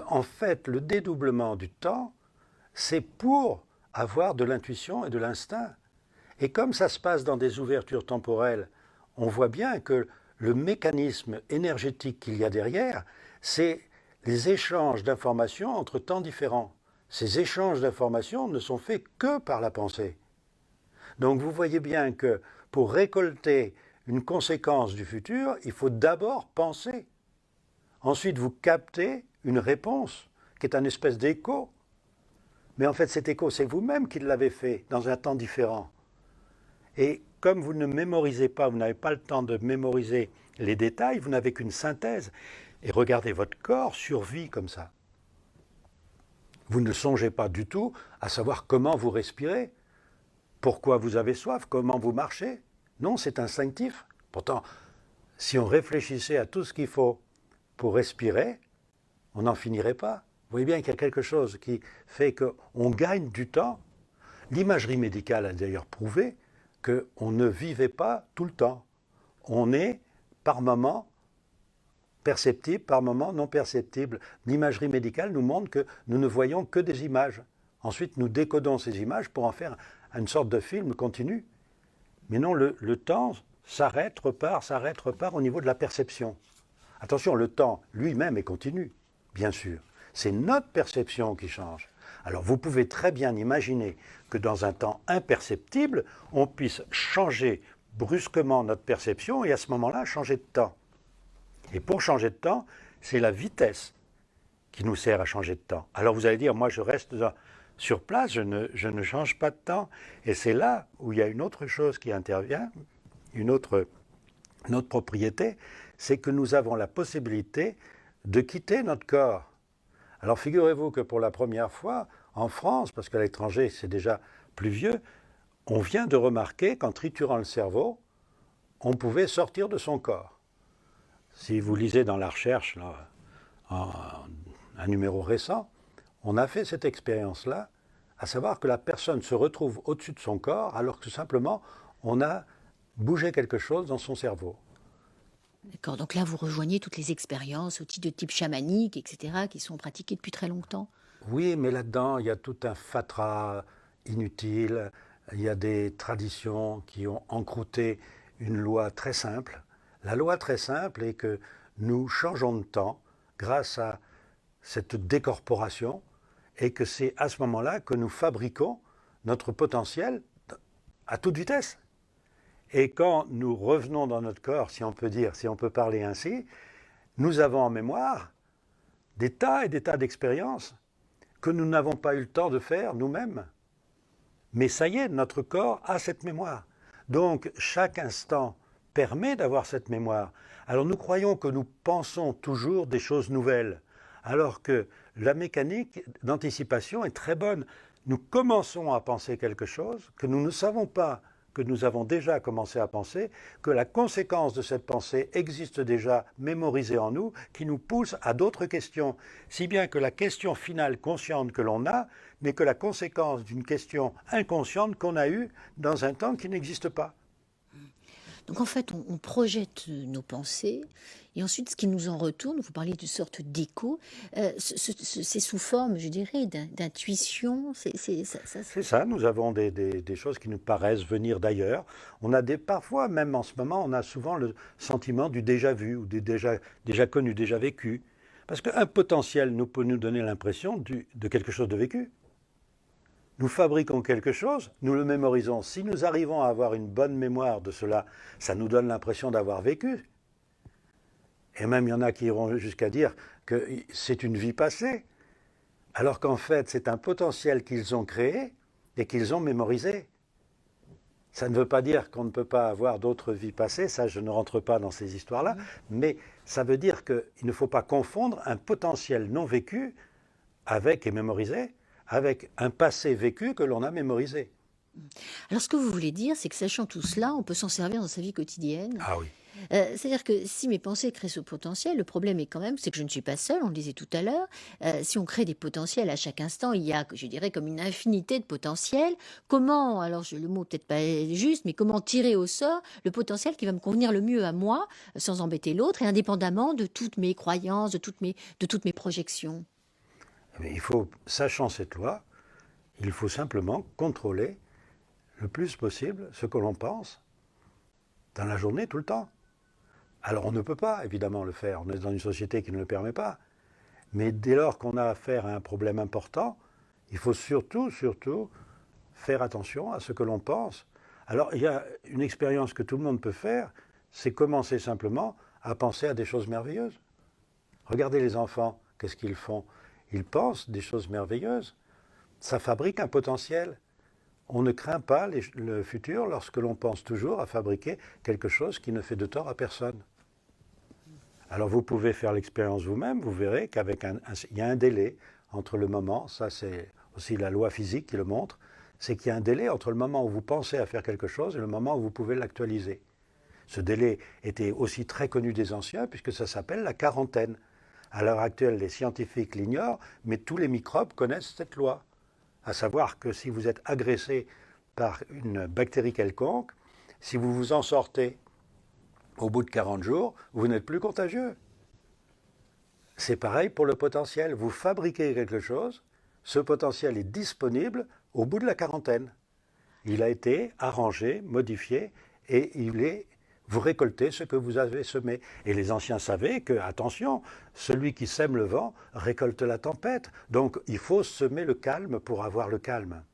En fait, le dédoublement du temps, c'est pour avoir de l'intuition et de l'instinct. Et comme ça se passe dans des ouvertures temporelles, on voit bien que le mécanisme énergétique qu'il y a derrière, c'est les échanges d'informations entre temps différents. Ces échanges d'informations ne sont faits que par la pensée. Donc vous voyez bien que pour récolter une conséquence du futur, il faut d'abord penser. Ensuite, vous captez une réponse qui est un espèce d'écho. Mais en fait, cet écho, c'est vous-même qui l'avez fait dans un temps différent. Et comme vous ne mémorisez pas, vous n'avez pas le temps de mémoriser les détails, vous n'avez qu'une synthèse. Et regardez, votre corps survit comme ça. Vous ne songez pas du tout à savoir comment vous respirez, pourquoi vous avez soif, comment vous marchez. Non, c'est instinctif. Pourtant, si on réfléchissait à tout ce qu'il faut pour respirer, on n'en finirait pas. Vous voyez bien qu'il y a quelque chose qui fait qu'on gagne du temps. L'imagerie médicale a d'ailleurs prouvé qu'on ne vivait pas tout le temps. On est par moment perceptible, par moment non perceptible. L'imagerie médicale nous montre que nous ne voyons que des images. Ensuite, nous décodons ces images pour en faire une sorte de film continu. Mais non, le temps s'arrête, repart au niveau de la perception. Attention, le temps lui-même est continu, bien sûr. C'est notre perception qui change. Alors vous pouvez très bien imaginer que dans un temps imperceptible, on puisse changer brusquement notre perception et à ce moment-là, changer de temps. Et pour changer de temps, c'est la vitesse qui nous sert à changer de temps. Alors vous allez dire, moi je reste sur place, je ne change pas de temps. Et c'est là où il y a une autre chose qui intervient, notre propriété, c'est que nous avons la possibilité de quitter notre corps. Alors figurez-vous que pour la première fois, en France, parce qu'à l'étranger c'est déjà plus vieux, on vient de remarquer qu'en triturant le cerveau, on pouvait sortir de son corps. Si vous lisez dans la recherche, là, un numéro récent, on a fait cette expérience-là, à savoir que la personne se retrouve au-dessus de son corps alors que simplement on a bougé quelque chose dans son cerveau. D'accord, donc là vous rejoignez toutes les expériences outils de type chamanique, etc., qui sont pratiquées depuis très longtemps. Oui, mais là-dedans, il y a tout un fatras inutile, il y a des traditions qui ont encrouté une loi très simple. La loi très simple est que nous changeons de temps grâce à cette décorporation et que c'est à ce moment-là que nous fabriquons notre potentiel à toute vitesse. Et quand nous revenons dans notre corps, si on peut dire, si on peut parler ainsi, nous avons en mémoire des tas et des tas d'expériences que nous n'avons pas eu le temps de faire nous-mêmes. Mais ça y est, notre corps a cette mémoire. Donc chaque instant permet d'avoir cette mémoire. Alors nous croyons que nous pensons toujours des choses nouvelles, alors que la mécanique d'anticipation est très bonne. Nous commençons à penser quelque chose que nous ne savons pas que nous avons déjà commencé à penser, que la conséquence de cette pensée existe déjà mémorisée en nous, qui nous pousse à d'autres questions, si bien que la question finale consciente que l'on a n'est que la conséquence d'une question inconsciente qu'on a eue dans un temps qui n'existe pas. Donc en fait, on projette nos pensées, et ensuite ce qui nous en retourne, vous parliez d'une sorte d'écho, c'est sous forme, je dirais, d'intuition. C'est ça, nous avons des choses qui nous paraissent venir d'ailleurs. On a parfois, même en ce moment, on a souvent le sentiment du déjà vu ou du déjà connu, déjà vécu. Parce qu'un potentiel peut nous donner l'impression de quelque chose de vécu. Nous fabriquons quelque chose, nous le mémorisons. Si nous arrivons à avoir une bonne mémoire de cela, ça nous donne l'impression d'avoir vécu. Et même il y en a qui iront jusqu'à dire que c'est une vie passée, alors qu'en fait c'est un potentiel qu'ils ont créé et qu'ils ont mémorisé. Ça ne veut pas dire qu'on ne peut pas avoir d'autres vies passées, ça je ne rentre pas dans ces histoires-là, mais ça veut dire qu'il ne faut pas confondre un potentiel non vécu avec et mémorisé, avec un passé vécu que l'on a mémorisé. Alors ce que vous voulez dire, c'est que sachant tout cela, on peut s'en servir dans sa vie quotidienne. Ah oui. C'est-à-dire que si mes pensées créent ce potentiel, le problème est quand même, c'est que je ne suis pas seule, on le disait tout à l'heure. Si on crée des potentiels à chaque instant, il y a, je dirais, comme une infinité de potentiels. Comment, alors le mot peut-être pas juste, mais comment tirer au sort le potentiel qui va me convenir le mieux à moi, sans embêter l'autre, et indépendamment de toutes mes croyances, de toutes mes projections? Mais il faut, sachant cette loi, il faut simplement contrôler le plus possible ce que l'on pense dans la journée, tout le temps. Alors on ne peut pas, évidemment, le faire. On est dans une société qui ne le permet pas. Mais dès lors qu'on a affaire à un problème important, il faut surtout faire attention à ce que l'on pense. Alors il y a une expérience que tout le monde peut faire, c'est commencer simplement à penser à des choses merveilleuses. Regardez les enfants, qu'est-ce qu'ils font? Ils pensent des choses merveilleuses. Ça fabrique un potentiel. On ne craint pas le futur lorsque l'on pense toujours à fabriquer quelque chose qui ne fait de tort à personne. Alors vous pouvez faire l'expérience vous-même, vous verrez il y a un délai entre le moment, ça c'est aussi la loi physique qui le montre, c'est qu'il y a un délai entre le moment où vous pensez à faire quelque chose et le moment où vous pouvez l'actualiser. Ce délai était aussi très connu des anciens puisque ça s'appelle la quarantaine. À l'heure actuelle, les scientifiques l'ignorent, mais tous les microbes connaissent cette loi. À savoir que si vous êtes agressé par une bactérie quelconque, si vous vous en sortez au bout de 40 jours, vous n'êtes plus contagieux. C'est pareil pour le potentiel. Vous fabriquez quelque chose, ce potentiel est disponible au bout de la quarantaine. Il a été arrangé, modifié, et vous récoltez ce que vous avez semé. Et les anciens savaient que, attention, celui qui sème le vent récolte la tempête. Donc il faut semer le calme pour avoir le calme.